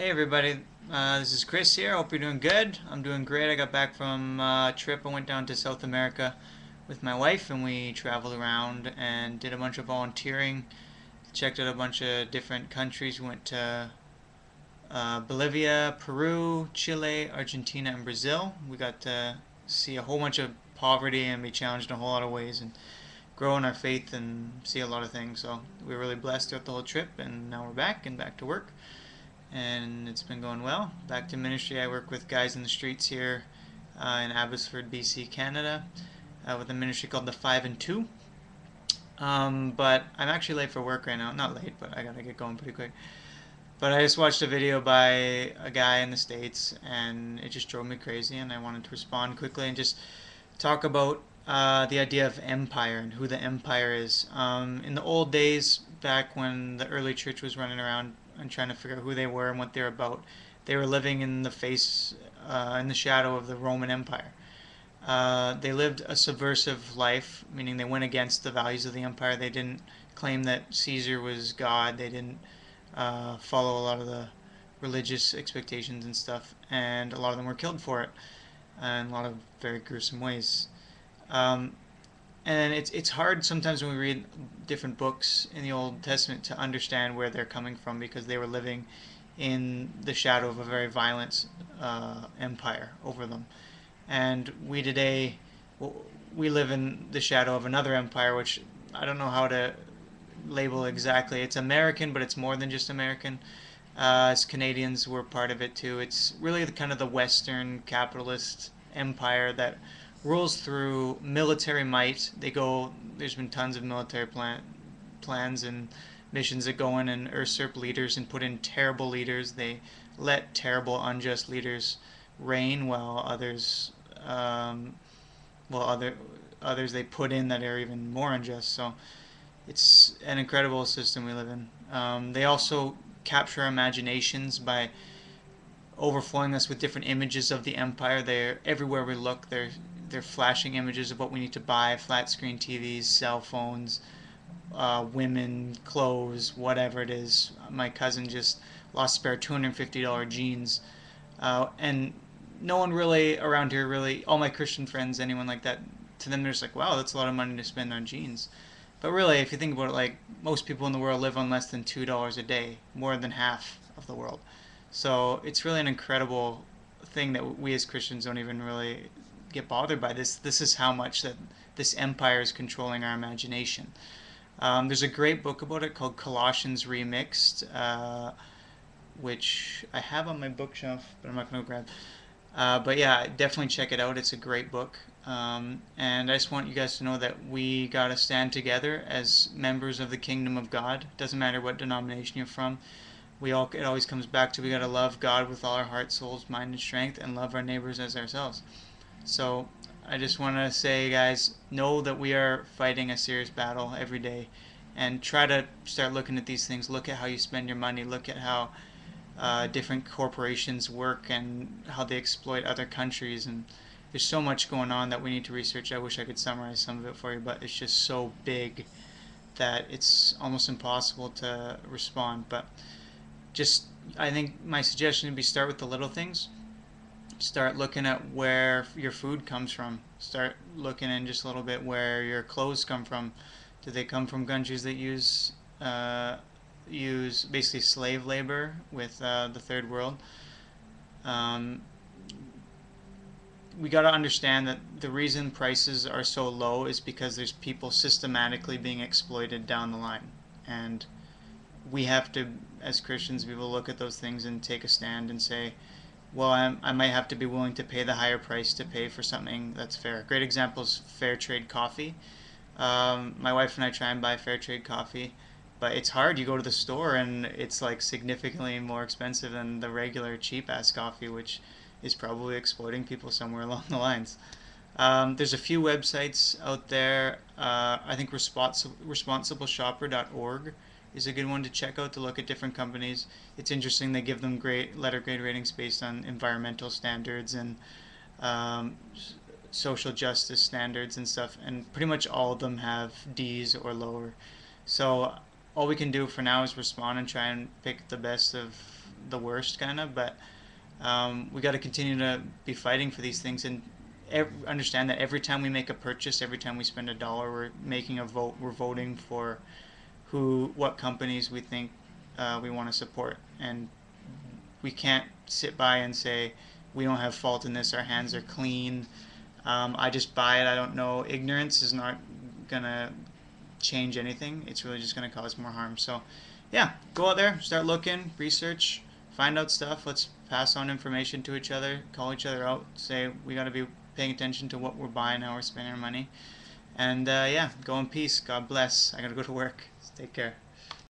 Hey everybody, this is Chris here. Hope you're doing good. I'm doing great. I got back from a trip. I went down to South America with my wife and we traveled around and did a bunch of volunteering. Checked out a bunch of different countries. We went to Bolivia, Peru, Chile, Argentina, and Brazil. We got to see a whole bunch of poverty and be challenged in a whole lot of ways and grow in our faith and see a lot of things. So we were really blessed throughout the whole trip, and now we're back and back to work, and it's been going well. Back to ministry. I work with guys in the streets here in Abbotsford, BC, Canada, with a ministry called the Five and Two. But I'm actually late for work right now. Not late, but I gotta get going pretty quick. But I just watched a video by a guy in the States, and it just drove me crazy, and I wanted to respond quickly and just talk about the idea of empire and who the empire is. In the old days, back when the early church was running around and trying to figure out who they were and what they were about, they were living in the face, in the shadow of the Roman Empire. They lived a subversive life, meaning they went against the values of the empire. They didn't claim that Caesar was God. They didn't follow a lot of the religious expectations and stuff, and a lot of them were killed for it in a lot of very gruesome ways. Um, and it's hard sometimes when we read different books in the Old Testament to understand where they're coming from because they were living in the shadow of a very violent empire over them. And we today, we live in the shadow of another empire, which I don't know how to label exactly. It's American, but it's more than just American. As Canadians, we're part of it too. It's really the kind of the Western capitalist empire that rules through military might. They go. There's been tons of military plans and missions that go in and usurp leaders and put in terrible leaders. They let terrible, unjust leaders reign, while um, well, others they put in that are even more unjust. So it's an incredible system we live in. They also capture our imaginations by overflowing us with different images of the empire. They're everywhere we look. They're flashing images of what we need to buy: flat screen TVs, cell phones, women, clothes, whatever it is. My cousin just lost spare $250 jeans, and no one really around here really. All my Christian friends, anyone like that, to them they're just like, wow, that's a lot of money to spend on jeans. But really, if you think about it, like most people in the world live on less than $2 a day, more than half of the world. So it's really an incredible thing that we as Christians don't even really get bothered by this. This is how much that this empire is controlling our imagination. There's a great book about it called Colossians Remixed, which I have on my bookshelf, but I'm not going to grab. But yeah, definitely check it out. It's a great book. And I just want you guys to know that we got to stand together as members of the kingdom of God. Doesn't matter what denomination you're from. It always comes back to we got to love God with all our heart, souls, mind, and strength, and love our neighbors as ourselves. So I just want to say, guys, know that we are fighting a serious battle every day, and try to start looking at these things. Look at how you spend your money. Look at how different corporations work and how they exploit other countries. And there's so much going on that we need to research. I wish I could summarize some of it for you, but it's just so big that it's almost impossible to respond. But just, I think my suggestion would be start with the little things. Start looking at where your food comes from. Start looking in just a little bit where your clothes come from. Do they come from countries that use basically slave labor with the third world? Um, we got to understand that the reason prices are so low is because there's people systematically being exploited down the line, and we have to, as Christians, we will look at those things and take a stand and say, well, I might have to be willing to pay the higher price to pay for something that's fair. Great example is fair trade coffee. My wife and I try and buy fair trade coffee, but it's hard. You go to the store and it's like significantly more expensive than the regular cheap ass coffee, which is probably exploiting people somewhere along the lines. There's a few websites out there. I think responsibleshopper.org is a good one to check out to look at different companies. It's interesting. They give them great letter grade ratings based on environmental standards and um, social justice standards and stuff, and pretty much all of them have D's or lower. So all we can do for now is respond and try and pick the best of the worst, kind of. But we got to continue to be fighting for these things, and understand that every time we make a purchase, every time we spend a dollar, we're making a vote. We're voting for what companies we think we want to support, and we can't sit by and say we don't have fault in this. Our hands are clean. I just buy it. I don't know. Ignorance is not gonna change anything. It's really just gonna cause more harm. So, yeah, go out there, start looking, research, find out stuff. Let's pass on information to each other, call each other out, say we got to be paying attention to what we're buying, how we're spending our money, and yeah, go in peace. God bless. I gotta go to work. Take care.